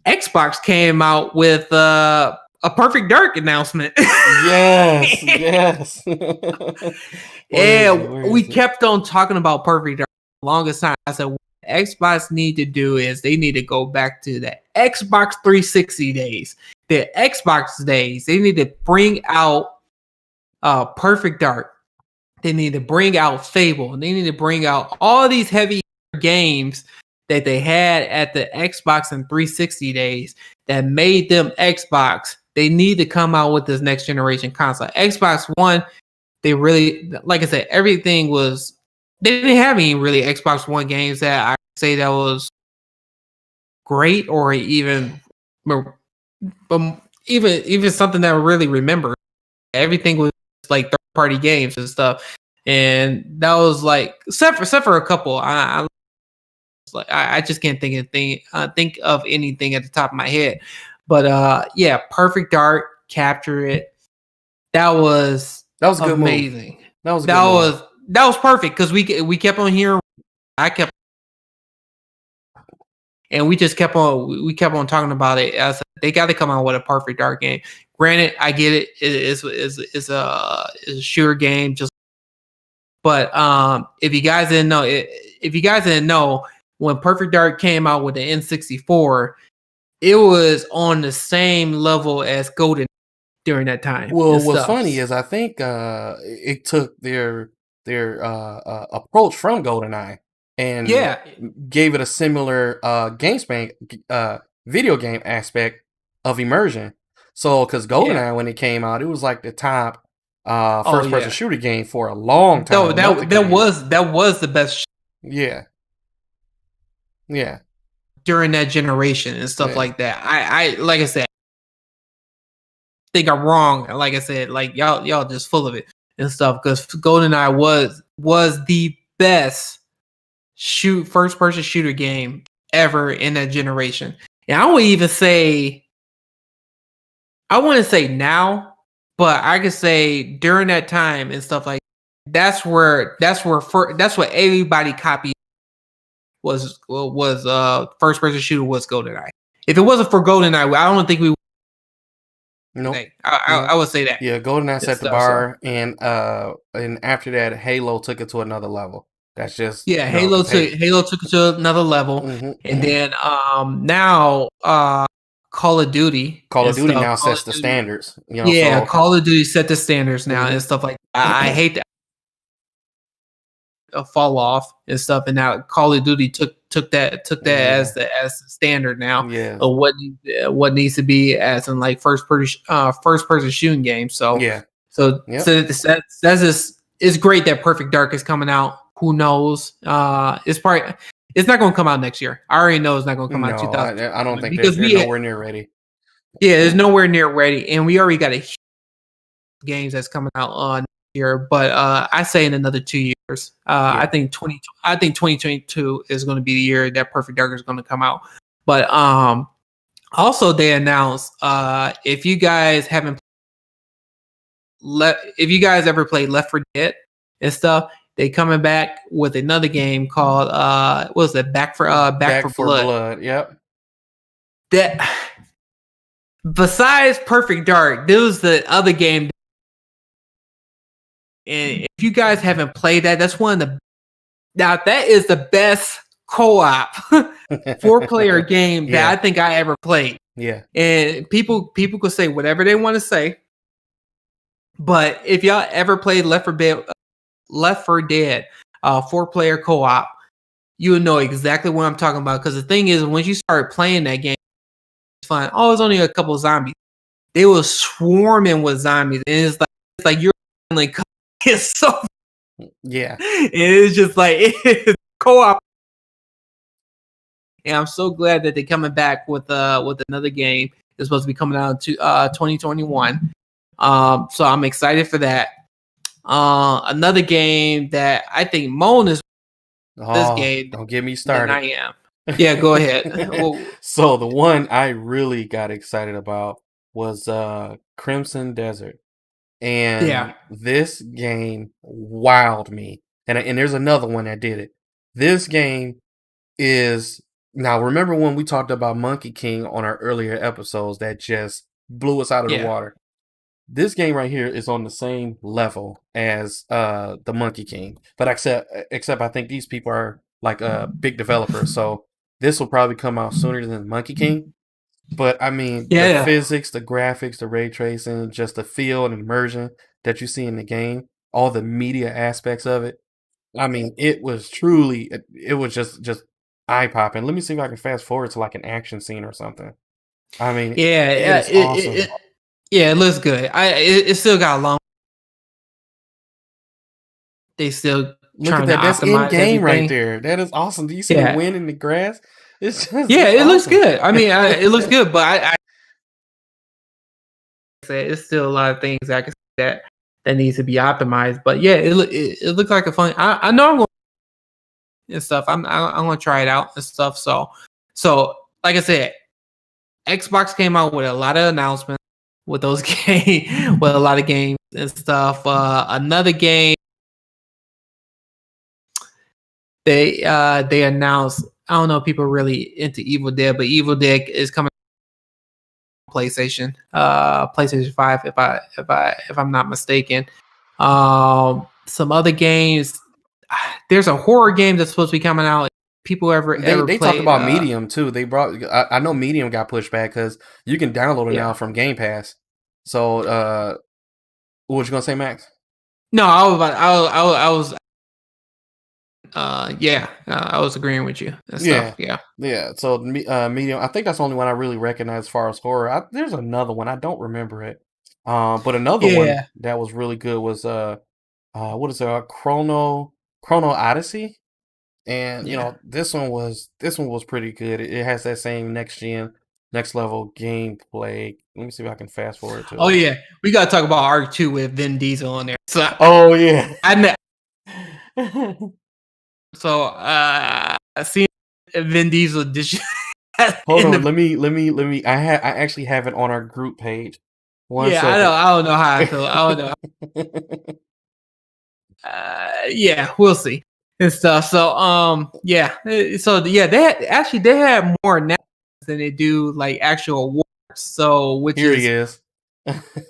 Xbox came out with a Perfect Dark announcement. Yes. And we kept on talking about Perfect Dark for the longest time. I said, what Xbox need to do is they need to go back to the Xbox 360 days, the Xbox days. They need to bring out Perfect Dark. They need to bring out Fable. They need to bring out all these heavy games that they had at the Xbox and 360 days that made them Xbox. They need to come out with this next generation console. Xbox One, they really, like I said, everything was, they didn't have any really Xbox One games that I say that was great or even something that I really remember. Everything was like third-party games and stuff. And that was like, except for a couple, I just can't think of anything at the top of my head. But yeah, Perfect Dark, capture it. That was amazing. That was perfect because we kept on hearing. We kept on talking about it. As they got to come out with a Perfect Dark game. Granted, I get it. It's a shooter game, but if you guys didn't know, when Perfect Dark came out with the N64, it was on the same level as Golden during that time. Well, what's funny is I think it took their approach from GoldenEye and gave it a similar video game aspect of immersion. So, because GoldenEye when it came out, it was like the top first person shooter game for a long time. No, that was the best. Yeah. During that generation and stuff like that. I like I said, think I'm wrong. Like I said, like y'all just full of it and stuff because GoldenEye was the best first person shooter game ever in that generation. And I wouldn't say now, but I could say during that time and stuff like that's what everybody copied. Was first person shooter was GoldenEye. If it wasn't for GoldenEye, I don't think we would. No, I would say that. Yeah, GoldenEye set the bar, and after that, Halo took it to another level. That's just Halo took it to another level, and then now Call of Duty. Call of Duty now sets the standards. Call of Duty set the standards now and stuff like that. I hate that. Fall off and stuff, and now Call of Duty took that as the standard now of what needs to be as in like first person shooting game. So it's great that Perfect Dark is coming out. Who knows? It's not going to come out next year. I already know it's not going to come out. 2000. I don't think because they're nowhere near ready. Yeah, it's nowhere near ready, and we already got games that's coming out on year, but I say in another 2 years. I think 2022 is going to be the year that Perfect Dark is going to come out. But also they announced if you guys ever played Left 4 Dead and stuff, they coming back with another game called what was it? Back for Blood. Yep. That besides Perfect Dark, this was the other game. And if you guys haven't played that, that's that is the best co-op 4-player game that I think I ever played. Yeah. And people could say whatever they want to say, but if y'all ever played Left 4 Dead 4-player co-op, you would know exactly what I'm talking about. Because the thing is, once you start playing that game, it's fun. Oh, it's only a couple of zombies. They were swarming with zombies, and it's like you're like it's so Yeah. and it's just like it's co-op. And I'm so glad that they're coming back with another game. It's supposed to be coming out to 2021. So I'm excited for that. Another game that I think Moan is this game Don't get me than started. I am. Yeah, go ahead. Well, So the one I really got excited about was Crimson Desert. And yeah, this game wowed me. And there's another one that did it. This game is now remember when we talked about Monkey King on our earlier episodes that just blew us out of the yeah, water. This game right here is on the same level as the Monkey King, but except I think these people are like big developers, so this will probably come out sooner than Monkey King. But I mean, the yeah. physics, the graphics, the ray tracing, just the feel and immersion that you see in the game, all the media aspects of it. I mean, it was truly, it was just eye popping. Let me see if I can fast forward to like an action scene or something. I mean, Yeah, it yeah, is awesome. yeah, it looks good. It still got a long. They still Look at trying to that. That's in optimize game right everything. there. That is awesome. Do you see the Yeah, wind in the grass? It's just, yeah, it's it looks awesome. good. I mean, it looks good, but I say it's still a lot of things I can see that needs to be optimized. But yeah, it looks like a fun. I know I'm going and stuff. I'm gonna try it out and stuff. So like I said, Xbox came out with a lot of announcements with those game with a lot of games and stuff. Another game they announced. I don't know if people are really into Evil Dead, but Evil Dead is coming to PlayStation, PlayStation 5, if I'm not mistaken. Some other games. There's a horror game that's supposed to be coming out. People ever They talked played? about Medium too. They brought. I know Medium got pushed back because you can download it now Yeah. from Game Pass. So, what was you gonna say, Max? No, I was I was agreeing with you and stuff. Yeah, Yeah. yeah. So, Medium. I think that's the only one I really recognize as far as horror. There's another one I don't remember it. But another one Yeah. that was really good was what is it? Chrono Odyssey. And Yeah. this one was pretty good. It has that same next level gameplay. Let me see if I can fast forward to Oh it. yeah. We gotta talk about Arc 2 with Vin Diesel on there. So Oh yeah. I seen Vin Diesel dish Hold in on. the Let me. I actually have it on our group page. One yeah, second. I don't know how I feel. I don't know. Yeah, we'll see and stuff. So they had more announcements than they do like actual awards. So Here he is.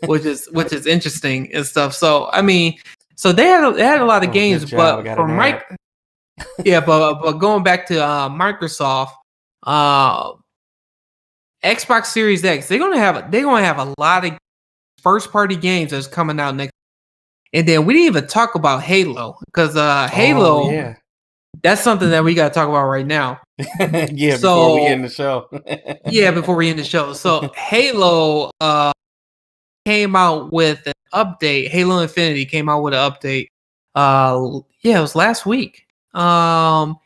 which is interesting and stuff. So I mean, so they had a lot of Oh, good games, job. I but got for an ad. yeah, but going back to Microsoft, uh, Xbox Series X, they're gonna have a lot of first party games that's coming out next. And then we didn't even talk about Halo because Oh Halo, yeah. that's something that we got to talk about right now. Yeah. Before we end the show. Yeah, before we end the show. So Halo came out with an update. Halo Infinity came out with an update. Yeah, it was last week. And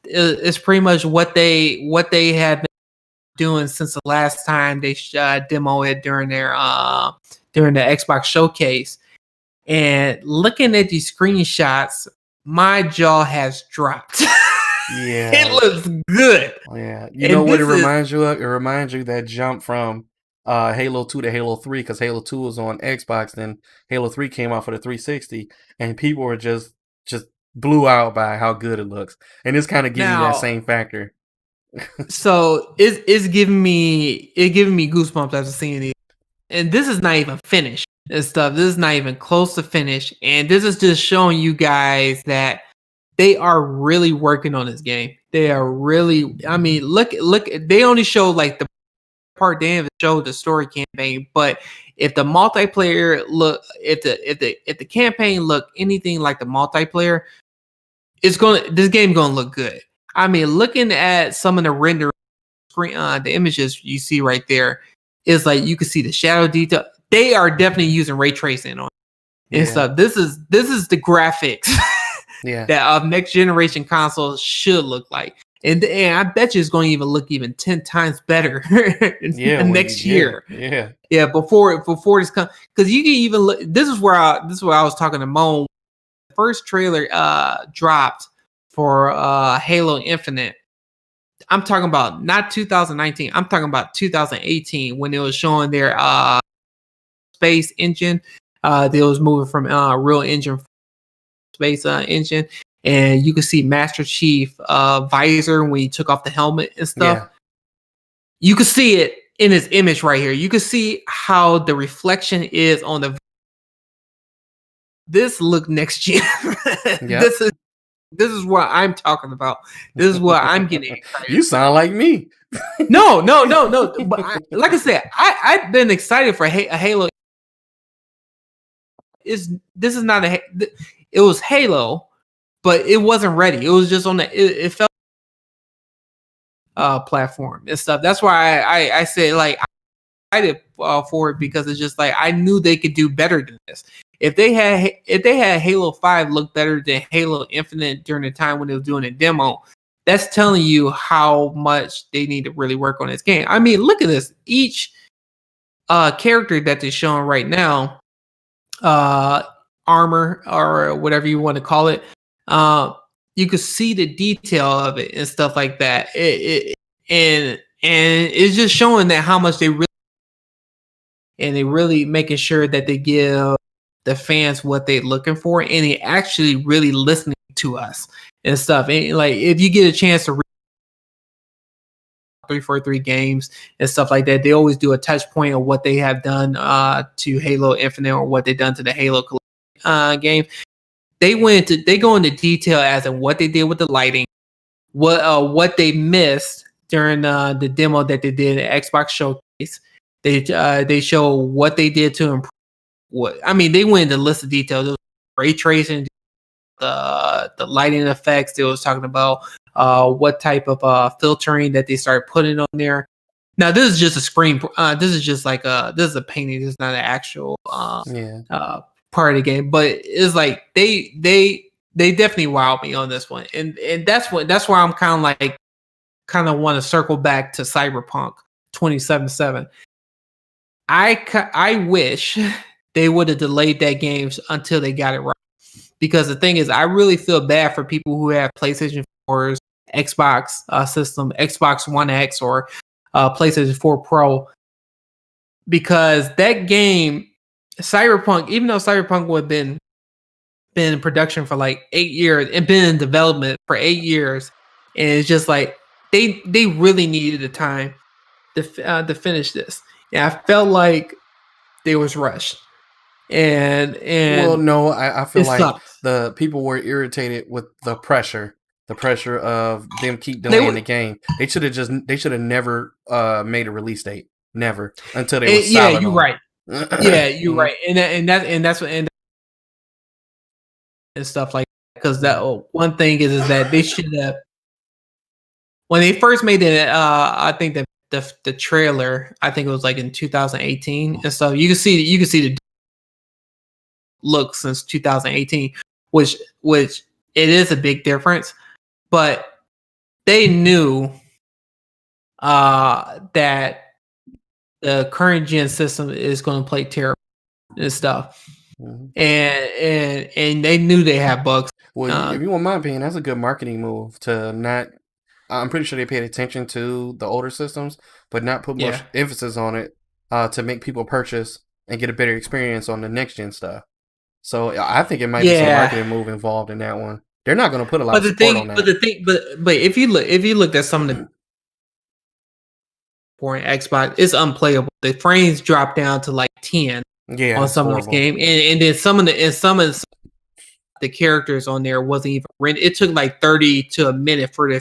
it's pretty much what they had been doing since the last time they demo it during the Xbox showcase. And looking at these screenshots, my jaw has dropped. Yeah. It looks good. Yeah. You know what it reminds you of? It reminds you that jump from Halo 2 to Halo 3 because Halo 2 was on Xbox, then Halo 3 came out for the 360, and people were just blew out by how good it looks. And it's kind of giving you that same factor. So it's giving me goosebumps after seeing it. And this is not even finished and stuff. This is not even close to finish. And this is just showing you guys that they are really working on this game. They are really. I mean, look. They only show like the part. They haven't showed the story campaign, but if the multiplayer look, if the campaign look anything like the multiplayer, this game gonna look good. I mean, looking at some of the render screen, the images you see right there, is like you can see the shadow detail. They are definitely using ray tracing on it and stuff. This is the graphics that next generation consoles should look like. And I bet you it's going to even look even 10 times better next year. Yeah. Before this comes, because you can even look. This is where I was talking to Moan. The first trailer dropped for Halo Infinite. I'm talking about not 2019. I'm talking about 2018 when it was showing their space engine. They was moving from real engine space engine. And you can see Master Chief visor when he took off the helmet and stuff. Yeah. You can see it in his image right here. You can see how the reflection is on the. This look next gen. Yep. This is what I'm talking about. This is what I'm getting excited. You sound like me. No. But like I said, I've been excited for a Halo. This is not it was Halo. But it wasn't ready. It was just on it felt platform and stuff. That's why I said like I did for it because it's just like I knew they could do better than this. If they had Halo 5 look better than Halo Infinite during the time when they was doing a demo, that's telling you how much they need to really work on this game. I mean, look at this. Each character that they're showing right now, armor or whatever you want to call it. You could see the detail of it and stuff like that. And it's just showing that how much they really making sure that they give the fans what they're looking for, and they actually really listening to us and stuff. And like if you get a chance to read 343 games and stuff like that, they always do a touch point of what they have done to Halo Infinite or what they've done to the Halo game. They go into detail as in what they did with the lighting, what they missed during the demo that they did at Xbox Showcase. They show what they did to improve. They went into list of details. There was ray tracing, the lighting effects. They was talking about what type of filtering that they started putting on there. Now this is just a screen. This is just like this is a painting. This is not an actual part of the game, but it's like they definitely wowed me on this one, and that's why I'm kind of want to circle back to Cyberpunk 2077. I wish they would have delayed that game until they got it right, because the thing is, I really feel bad for people who have PlayStation 4s, Xbox system, Xbox One X, or PlayStation 4 Pro, because that game. Cyberpunk, even though Cyberpunk would have been in production for like 8 years and been in development for 8 years, and it's just like they really needed the time to finish this. And I felt like they was rushed. And well, no, I feel like sucks. The people were irritated with the pressure of them keep delaying the game. They should have never made a release date, never, until they was solid. Yeah, you're right. Yeah, you're right, and that's what and stuff like that, because that one thing is that they should have, when they first made it. I think that the trailer, I think it was like in 2018 and stuff. You can see the look since 2018, which it is a big difference, but they knew that the current gen system is going to play terrible and stuff. Mm-hmm. And they knew they had bugs. Well, if you want my opinion, that's a good marketing move to not. I'm pretty sure they paid attention to the older systems, but not put much emphasis on it to make people purchase and get a better experience on the next gen stuff. So I think it might be some marketing move involved in that one. They're not going to put a lot of support on that. But if you looked at some of the for an Xbox, it's unplayable. The frames drop down to like 10 on some of this game, and then some of the the characters on there wasn't even rendered. It took like 30 to a minute for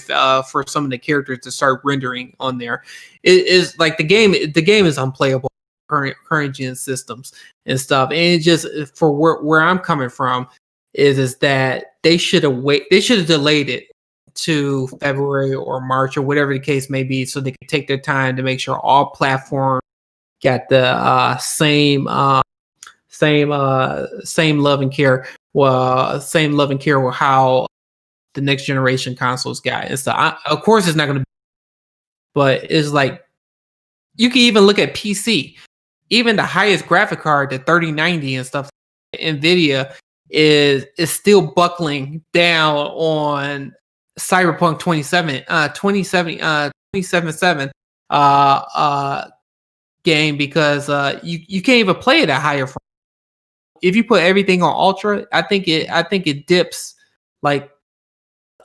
some of the characters to start rendering on there. It is like the game is unplayable current gen systems and stuff. And it just, for where I'm coming from, is that they should have delayed it to February or March or whatever the case may be, so they can take their time to make sure all platforms got the same love and care. Same love and care with how the next generation consoles got. And so, of course, it's not going to be, but it's like you can even look at PC. Even the highest graphic card, the 3090 and stuff, NVIDIA is still buckling down on Cyberpunk 2077 game, because you can't even play it at higher frames. If you put everything on ultra, I think it dips like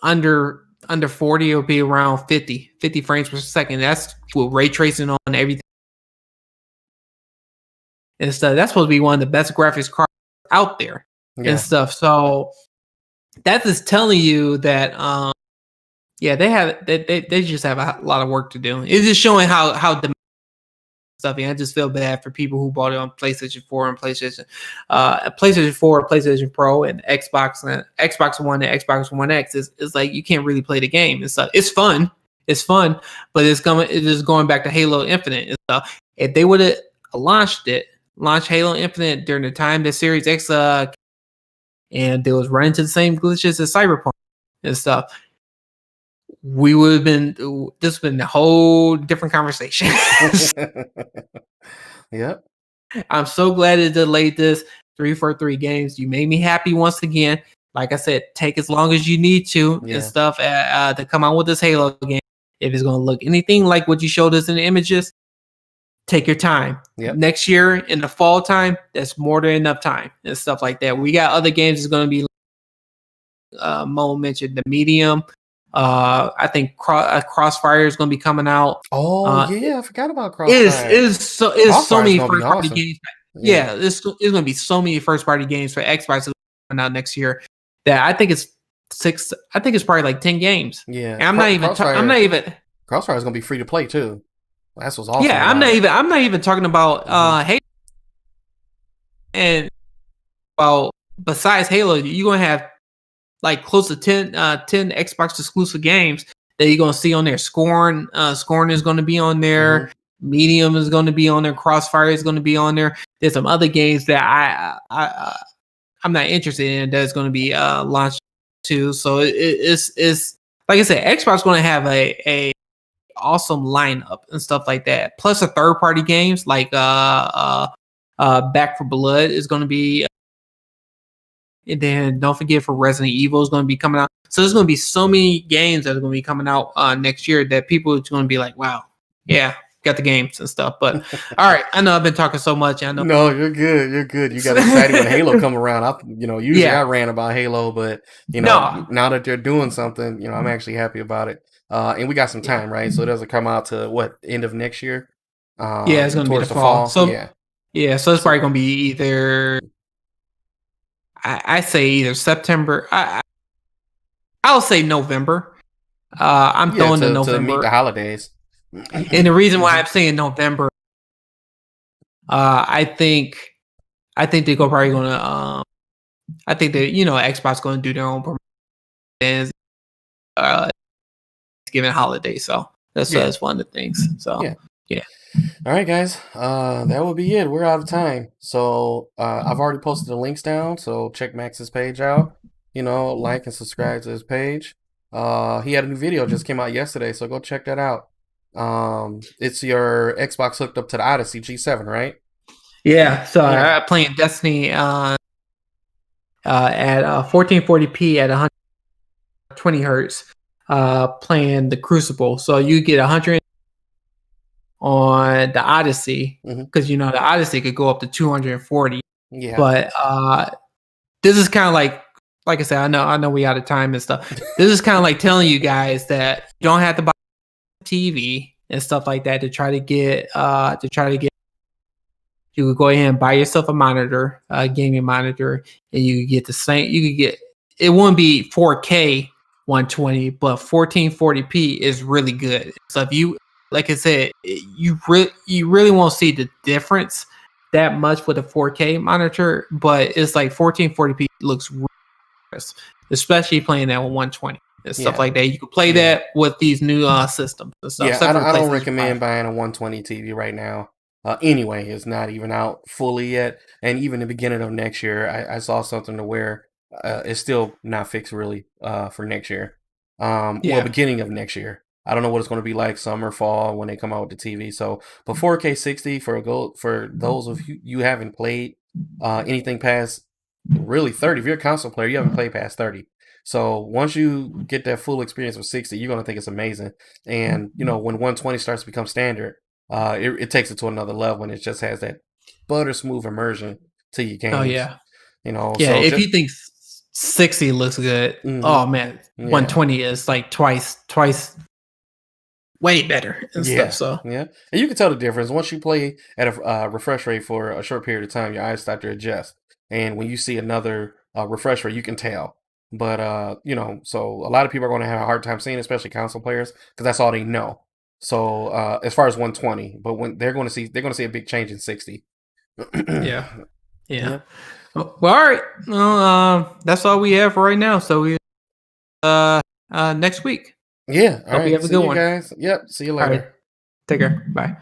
under 40. It'll be around 50 frames per second. That's with ray tracing on everything and stuff. That's supposed to be one of the best graphics cards out there and stuff. So that is telling you that they just have a lot of work to do. It's just showing how stuff. And I just feel bad for people who bought it on PlayStation 4 and PlayStation 4, PlayStation Pro, and Xbox One and Xbox One X. It's like you can't really play the game and stuff. It's fun, but it is going back to Halo Infinite and stuff. If they would have launched Halo Infinite during the time that Series X and they was running to the same glitches as Cyberpunk and stuff, we would have been, this would have been a whole different conversation. Yep. I'm so glad it delayed this 343 games. You made me happy once again. Like I said, take as long as you need to and stuff to come out with this Halo game. If it's going to look anything like what you showed us in the images, take your time. Yep. Next year in the fall time, that's more than enough time and stuff like that. We got other games that's going to be, Mo mentioned the Medium. I think Crossfire is going to be coming out. Oh yeah, I forgot about Crossfire. It is so many first party games. Yeah, it's going to be so many first party games for Xbox coming out next year that I think it's 6. I think it's probably like 10 games. Yeah, and I'm not even. Crossfire is going to be free to play too. That's what's awesome. Yeah, I'm not even talking about Halo. And besides Halo, you're going to have like close to 10 Xbox exclusive games that you're going to see on there. Scorn is going to be on there. Mm-hmm. Medium is going to be on there. Crossfire is going to be on there. There's some other games that I'm not interested in that's going to be launched too. So it's like I said, Xbox going to have a awesome lineup and stuff like that. Plus, a third party games like Back 4 Blood is going to be. And then don't forget, for Resident Evil is going to be coming out. So there's going to be so many games that are going to be coming out next year that people are going to be like, wow, yeah, got the games and stuff. But all right, I know I've been talking so much. I know. No, you're good. You're good. You got excited when Halo come around. Usually I ran about Halo, but now that they're doing something, I'm actually happy about it. And we got some time, right? So it doesn't come out to what, end of next year? It's going to be the fall. So so it's probably going to be either. I say either September. I'll say November. I'm throwing to November to meet the holidays. And the reason why I'm saying November, I think they're probably gonna. I think that Xbox going to do their own promotions, Thanksgiving holiday. So that's one of the things. So yeah. All right, guys. That will be it. We're out of time. So I've already posted the links down. So check Max's page out. Like and subscribe to his page. He had a new video just came out yesterday, so go check that out. It's your Xbox hooked up to the Odyssey G7, right? Yeah. So I'm playing Destiny at 1440p at 120 hertz. Playing the Crucible. So you get 100 on the Odyssey, because the Odyssey could go up to 240. Yeah. But this is kind of like I said, I know we out of time and stuff. This is kind of like telling you guys that you don't have to buy TV and stuff like that to try to get you could go ahead and buy yourself a monitor, a gaming monitor, and you could get the same. You could get it wouldn't be 4K 120, but 1440p is really good. So if you, like I said, you really won't see the difference that much with a 4K monitor, but it's like 1440p looks really crisp, especially playing that with 120 and stuff like that. You can play that with these new systems and stuff. Yeah, I don't recommend buying a 120 TV right now. Anyway, it's not even out fully yet, and even the beginning of next year, I saw something to where it's still not fixed really for next year. Well, beginning of next year. I don't know what it's going to be like summer, fall when they come out with the TV. So, but 4K 60 for those of you haven't played anything past really 30. If you're a console player, you haven't played past 30. So once you get that full experience with 60, you're going to think it's amazing. And, you know, when 120 starts to become standard, it takes it to another level, and it just has that butter smooth immersion to your games. Oh, yeah. You know, yeah, so if you think 60 looks good, oh, man, 120 is like twice way better and stuff. So, and you can tell the difference. Once you play at a refresh rate for a short period of time, your eyes start to adjust. And when you see another refresh rate, you can tell. But you know, so a lot of people are going to have a hard time seeing, especially console players, because that's all they know. So as far as 120, but when they're going to see a big change in 60. yeah. Well, all right. Well, that's all we have for right now. So we next week. Yeah. All right. Hope you have a good one, guys. Yep. See you later. All right. Take care. Bye.